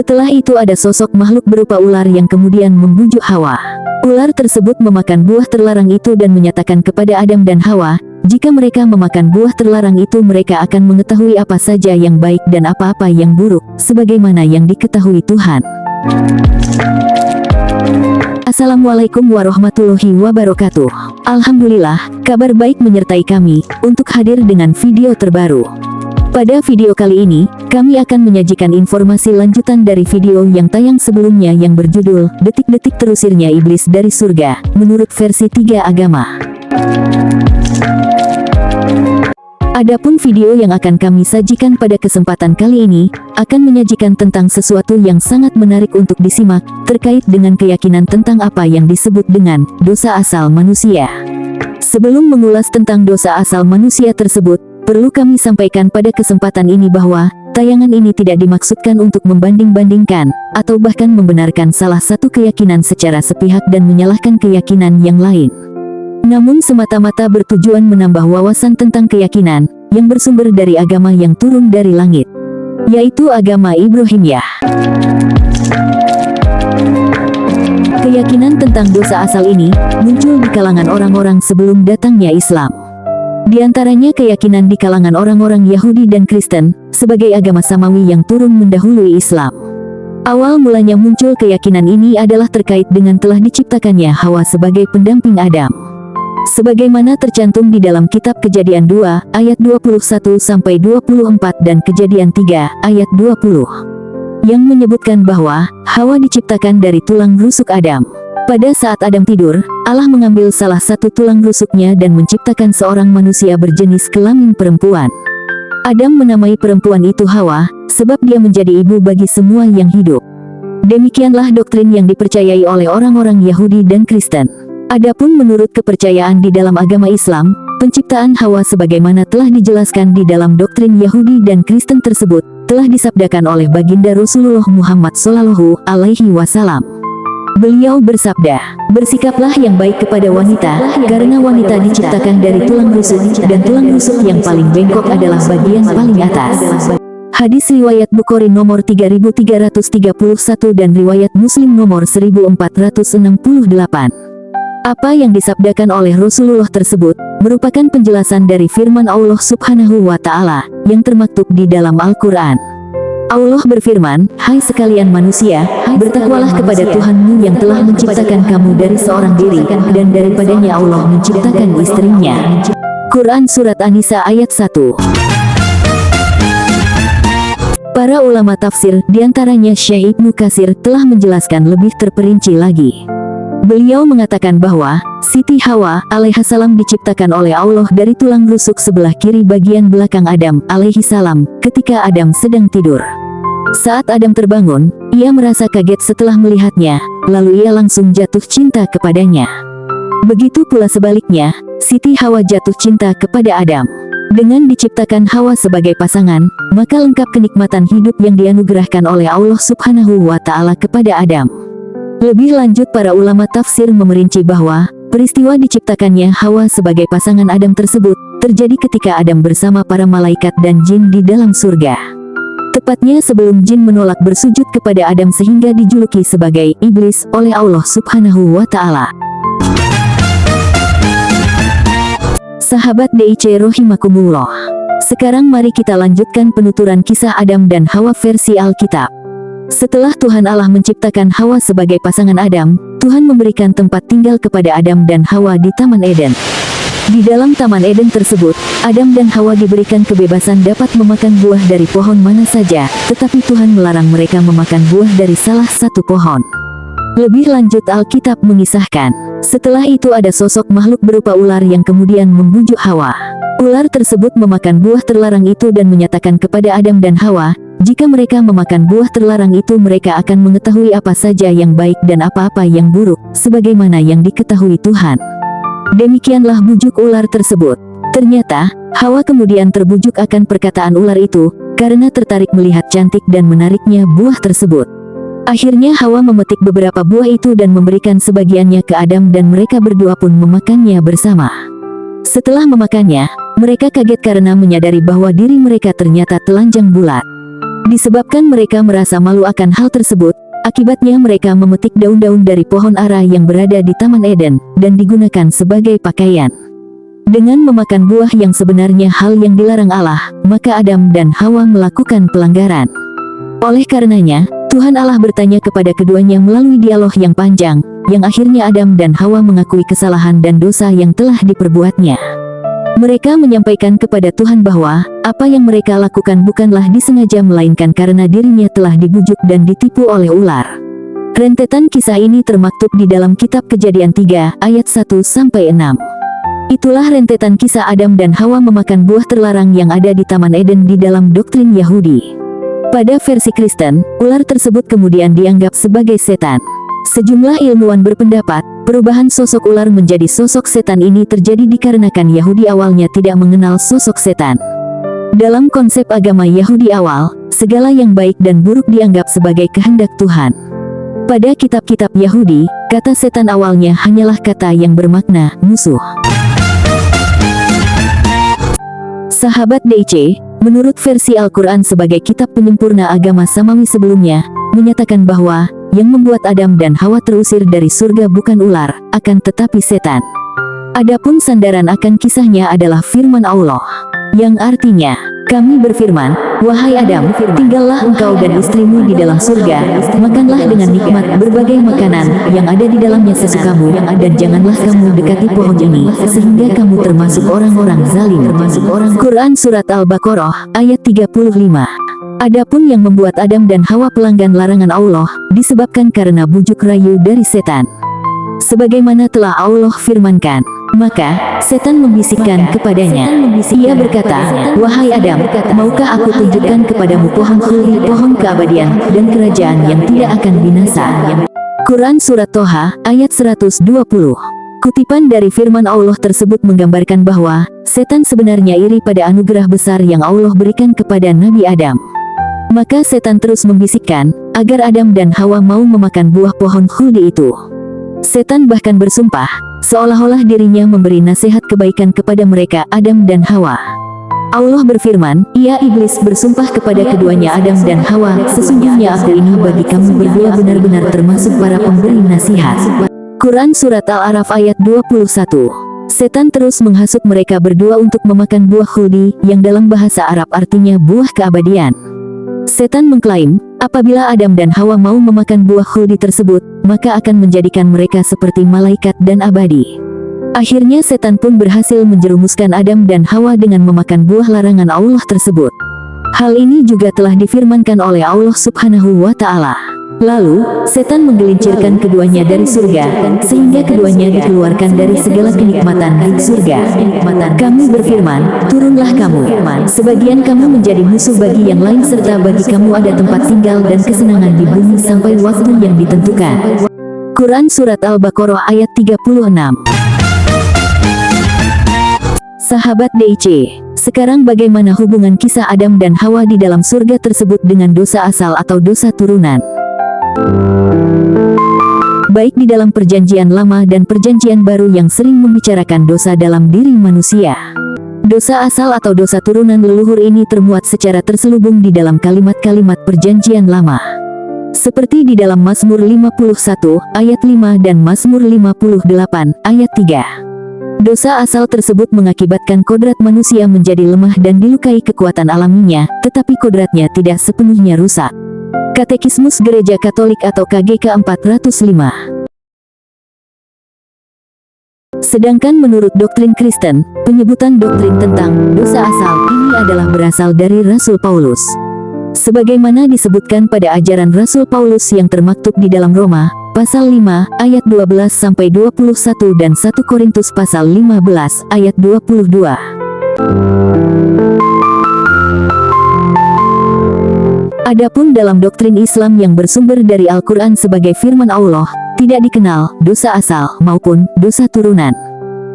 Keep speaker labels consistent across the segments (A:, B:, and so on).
A: Setelah itu ada sosok makhluk berupa ular yang kemudian membujuk Hawa. Ular tersebut memakan buah terlarang itu dan menyatakan kepada Adam dan Hawa, jika mereka memakan buah terlarang itu mereka akan mengetahui apa saja yang baik dan apa-apa yang buruk, sebagaimana yang diketahui Tuhan. Assalamualaikum warahmatullahi wabarakatuh. Alhamdulillah, kabar baik menyertai kami, untuk hadir dengan video terbaru. Pada video kali ini, kami akan menyajikan informasi lanjutan dari video yang tayang sebelumnya yang berjudul, Detik-detik terusirnya iblis dari surga, menurut versi 3 agama. Adapun video yang akan kami sajikan pada kesempatan kali ini, akan menyajikan tentang sesuatu yang sangat menarik untuk disimak, terkait dengan keyakinan tentang apa yang disebut dengan, dosa asal manusia. Sebelum mengulas tentang dosa asal manusia tersebut, perlu kami sampaikan pada kesempatan ini bahwa, tayangan ini tidak dimaksudkan untuk membanding-bandingkan, atau bahkan membenarkan salah satu keyakinan secara sepihak dan menyalahkan keyakinan yang lain. Namun semata-mata bertujuan menambah wawasan tentang keyakinan, yang bersumber dari agama yang turun dari langit, yaitu agama Ibrahimiyah. Keyakinan tentang dosa asal ini, muncul di kalangan orang-orang sebelum datangnya Islam. Di antaranya keyakinan di kalangan orang-orang Yahudi dan Kristen, sebagai agama samawi yang turun mendahului Islam. Awal mulanya muncul keyakinan ini adalah terkait dengan telah diciptakannya Hawa sebagai pendamping Adam. Sebagaimana tercantum di dalam kitab Kejadian 2, ayat 21-24 dan Kejadian 3, ayat 20. Yang menyebutkan bahwa, Hawa diciptakan dari tulang rusuk Adam. Pada saat Adam tidur, Allah mengambil salah satu tulang rusuknya dan menciptakan seorang manusia berjenis kelamin perempuan. Adam menamai perempuan itu Hawa, sebab dia menjadi ibu bagi semua yang hidup. Demikianlah doktrin yang dipercayai oleh orang-orang Yahudi dan Kristen. Adapun menurut kepercayaan di dalam agama Islam, penciptaan Hawa sebagaimana telah dijelaskan di dalam doktrin Yahudi dan Kristen tersebut, telah disabdakan oleh baginda Rasulullah Muhammad SAW. Beliau bersabda, "Bersikaplah yang baik kepada wanita, karena wanita diciptakan dari tulang rusuk, dan tulang rusuk yang paling bengkok adalah bagian paling atas." Hadis riwayat Bukhari nomor 3331 dan riwayat Muslim nomor 1468. Apa yang disabdakan oleh Rasulullah tersebut, merupakan penjelasan dari firman Allah Subhanahu wa Ta'ala, yang termaktub di dalam Al-Quran. Allah berfirman, "Hai sekalian manusia, bertakwalah kepada Tuhanmu yang telah menciptakan kamu dari seorang diri, dan daripadanya Allah menciptakan istrinya." Quran Surat An-Nisa ayat 1. Para ulama tafsir, diantaranya Syekh Ibnu Katsir, telah menjelaskan lebih terperinci lagi. Beliau mengatakan bahwa, Siti Hawa alaihissalam diciptakan oleh Allah dari tulang rusuk sebelah kiri bagian belakang Adam alaihissalam, ketika Adam sedang tidur. Saat Adam terbangun, ia merasa kaget setelah melihatnya, lalu ia langsung jatuh cinta kepadanya. Begitu pula sebaliknya, Siti Hawa jatuh cinta kepada Adam. Dengan diciptakan Hawa sebagai pasangan, maka lengkap kenikmatan hidup yang dianugerahkan oleh Allah Subhanahu wa Ta'ala kepada Adam. Lebih lanjut, para ulama tafsir memerinci bahwa, peristiwa diciptakannya Hawa sebagai pasangan Adam tersebut, terjadi ketika Adam bersama para malaikat dan jin di dalam surga. Tepatnya sebelum jin menolak bersujud kepada Adam sehingga dijuluki sebagai iblis oleh Allah Subhanahu wa Ta'ala. Sahabat DIC rahimakumullah. Sekarang mari kita lanjutkan penuturan kisah Adam dan Hawa versi Alkitab. Setelah Tuhan Allah menciptakan Hawa sebagai pasangan Adam, Tuhan memberikan tempat tinggal kepada Adam dan Hawa di Taman Eden. Di dalam Taman Eden tersebut, Adam dan Hawa diberikan kebebasan dapat memakan buah dari pohon mana saja, tetapi Tuhan melarang mereka memakan buah dari salah satu pohon. Lebih lanjut, Alkitab mengisahkan, setelah itu ada sosok makhluk berupa ular yang kemudian membujuk Hawa. Ular tersebut memakan buah terlarang itu dan menyatakan kepada Adam dan Hawa, jika mereka memakan buah terlarang itu mereka akan mengetahui apa saja yang baik dan apa-apa yang buruk, sebagaimana yang diketahui Tuhan. Demikianlah bujuk ular tersebut. Ternyata, Hawa kemudian terbujuk akan perkataan ular itu, karena tertarik melihat cantik dan menariknya buah tersebut. Akhirnya Hawa memetik beberapa buah itu dan memberikan sebagiannya ke Adam dan mereka berdua pun memakannya bersama. Setelah memakannya, mereka kaget karena menyadari bahwa diri mereka ternyata telanjang bulat. Disebabkan mereka merasa malu akan hal tersebut, akibatnya mereka memetik daun-daun dari pohon ara yang berada di Taman Eden, dan digunakan sebagai pakaian. Dengan memakan buah yang sebenarnya hal yang dilarang Allah, maka Adam dan Hawa melakukan pelanggaran. Oleh karenanya, Tuhan Allah bertanya kepada keduanya melalui dialog yang panjang, yang akhirnya Adam dan Hawa mengakui kesalahan dan dosa yang telah diperbuatnya. Mereka menyampaikan kepada Tuhan bahwa apa yang mereka lakukan bukanlah disengaja melainkan karena dirinya telah dibujuk dan ditipu oleh ular. Rentetan kisah ini termaktub di dalam kitab Kejadian 3 ayat 1-6. Itulah rentetan kisah Adam dan Hawa memakan buah terlarang yang ada di Taman Eden di dalam doktrin Yahudi. Pada versi Kristen, ular tersebut kemudian dianggap sebagai setan. Sejumlah ilmuwan berpendapat, perubahan sosok ular menjadi sosok setan ini terjadi dikarenakan Yahudi awalnya tidak mengenal sosok setan. Dalam konsep agama Yahudi awal, segala yang baik dan buruk dianggap sebagai kehendak Tuhan. Pada kitab-kitab Yahudi, kata setan awalnya hanyalah kata yang bermakna musuh. Sahabat DC, menurut versi Al-Quran sebagai kitab penyempurna agama Samawi sebelumnya, menyatakan bahwa yang membuat Adam dan Hawa terusir dari surga bukan ular, akan tetapi setan. Adapun sandaran akan kisahnya adalah firman Allah, yang artinya, kami berfirman, wahai Adam, tinggallah engkau dan istrimu di dalam surga, makanlah dengan nikmat berbagai makanan yang ada di dalamnya sesukamu, dan janganlah kamu dekati pohon ini, sehingga kamu termasuk orang-orang zalim. Quran Surat Al-Baqarah, ayat 35. Adapun yang membuat Adam dan Hawa pelanggan larangan Allah, disebabkan karena bujuk rayu dari setan. Sebagaimana telah Allah firmankan, maka setan membisikkan kepadanya. Ia berkata, wahai Adam, maukah aku tunjukkan kepadamu pohon khuldi, pohon keabadian, dan kerajaan yang tidak akan binasa. Quran Surat Toha, ayat 120. Kutipan dari firman Allah tersebut menggambarkan bahwa setan sebenarnya iri pada anugerah besar yang Allah berikan kepada Nabi Adam. Maka setan terus membisikkan, agar Adam dan Hawa mau memakan buah pohon khuldi itu. Setan bahkan bersumpah, seolah-olah dirinya memberi nasihat kebaikan kepada mereka Adam dan Hawa. Allah berfirman, ia iblis bersumpah kepada keduanya Adam dan Hawa, sesungguhnya aku ini bagi kamu berdua benar-benar termasuk para pemberi nasihat. Quran Surat Al-A'raf ayat 21. Setan terus menghasut mereka berdua untuk memakan buah khuldi, yang dalam bahasa Arab artinya buah keabadian. Setan mengklaim, apabila Adam dan Hawa mau memakan buah khuldi tersebut, maka akan menjadikan mereka seperti malaikat dan abadi. Akhirnya setan pun berhasil menjerumuskan Adam dan Hawa dengan memakan buah larangan Allah tersebut. Hal ini juga telah difirmankan oleh Allah Subhanahu wa Ta'ala. Lalu, setan menggelincirkan keduanya dari surga, sehingga keduanya dikeluarkan dari segala kenikmatan di surga. Kami berfirman, turunlah kamu, sebagian kamu menjadi musuh bagi yang lain serta bagi kamu ada tempat tinggal dan kesenangan di bumi sampai waktu yang ditentukan. Quran Surat Al-Baqarah ayat 36. Sahabat DC, sekarang bagaimana hubungan kisah Adam dan Hawa di dalam surga tersebut dengan dosa asal atau dosa turunan? Baik di dalam perjanjian lama dan perjanjian baru yang sering membicarakan dosa dalam diri manusia. Dosa asal atau dosa turunan leluhur ini termuat secara terselubung di dalam kalimat-kalimat perjanjian lama. Seperti di dalam Mazmur 51 ayat 5 dan Mazmur 58 ayat 3. Dosa asal tersebut mengakibatkan kodrat manusia menjadi lemah dan dilukai kekuatan alaminya, tetapi kodratnya tidak sepenuhnya rusak. Katekismus Gereja Katolik atau KGK 405. Sedangkan menurut doktrin Kristen, penyebutan doktrin tentang dosa asal ini adalah berasal dari Rasul Paulus. Sebagaimana disebutkan pada ajaran Rasul Paulus yang termaktub di dalam Roma, pasal 5, ayat 12-21 dan 1 Korintus pasal 15, ayat 22. Adapun dalam doktrin Islam yang bersumber dari Al-Quran sebagai firman Allah, tidak dikenal dosa asal maupun dosa turunan.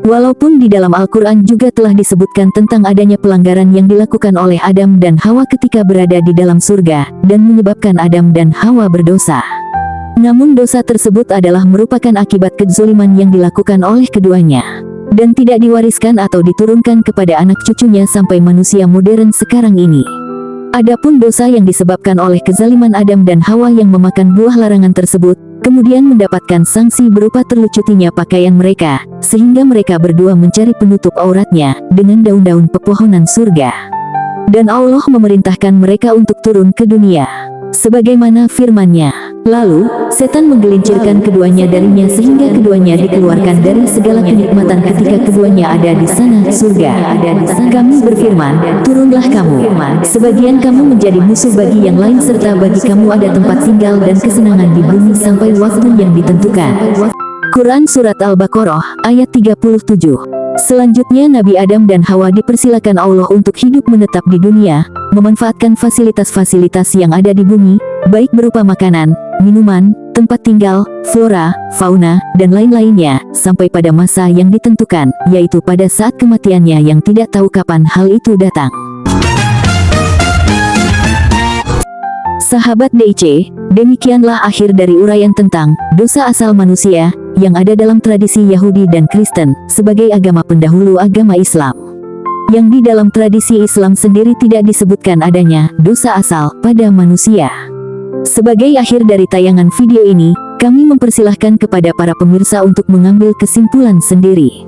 A: Walaupun di dalam Al-Quran juga telah disebutkan tentang adanya pelanggaran yang dilakukan oleh Adam dan Hawa ketika berada di dalam surga, dan menyebabkan Adam dan Hawa berdosa. Namun dosa tersebut adalah merupakan akibat kezaliman yang dilakukan oleh keduanya, dan tidak diwariskan atau diturunkan kepada anak cucunya sampai manusia modern sekarang ini. Adapun dosa yang disebabkan oleh kezaliman Adam dan Hawa yang memakan buah larangan tersebut, kemudian mendapatkan sanksi berupa terlucutinya pakaian mereka, sehingga mereka berdua mencari penutup auratnya dengan daun-daun pepohonan surga. Dan Allah memerintahkan mereka untuk turun ke dunia. Sebagaimana firman-Nya, lalu setan menggelincirkan keduanya darinya sehingga keduanya dikeluarkan dari segala kenikmatan ketika keduanya ada di sana surga. Kami berfirman, turunlah kamu, sebagian kamu menjadi musuh bagi yang lain serta bagi kamu ada tempat tinggal dan kesenangan di bumi sampai waktu yang ditentukan. Quran Surat Al-Baqarah ayat 37. Selanjutnya Nabi Adam dan Hawa dipersilakan Allah untuk hidup menetap di dunia, memanfaatkan fasilitas-fasilitas yang ada di bumi, baik berupa makanan, minuman, tempat tinggal, flora, fauna, dan lain-lainnya, sampai pada masa yang ditentukan, yaitu pada saat kematiannya yang tidak tahu kapan hal itu datang. Sahabat DIC, demikianlah akhir dari uraian tentang dosa asal manusia yang ada dalam tradisi Yahudi dan Kristen sebagai agama pendahulu agama Islam. Yang di dalam tradisi Islam sendiri tidak disebutkan adanya dosa asal pada manusia. Sebagai akhir dari tayangan video ini, kami mempersilahkan kepada para pemirsa untuk mengambil kesimpulan sendiri.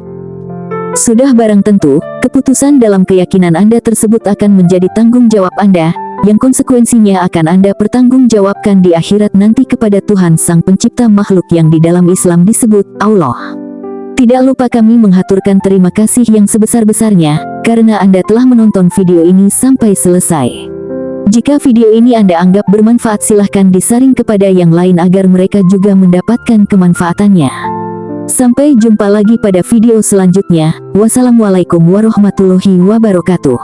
A: Sudah barang tentu, keputusan dalam keyakinan Anda tersebut akan menjadi tanggung jawab Anda, yang konsekuensinya akan Anda pertanggungjawabkan di akhirat nanti kepada Tuhan Sang Pencipta makhluk yang di dalam Islam disebut Allah. Tidak lupa kami menghaturkan terima kasih yang sebesar-besarnya, karena Anda telah menonton video ini sampai selesai. Jika video ini Anda anggap bermanfaat silahkan disaring kepada yang lain agar mereka juga mendapatkan kemanfaatannya. Sampai jumpa lagi pada video selanjutnya. Wassalamualaikum warahmatullahi wabarakatuh.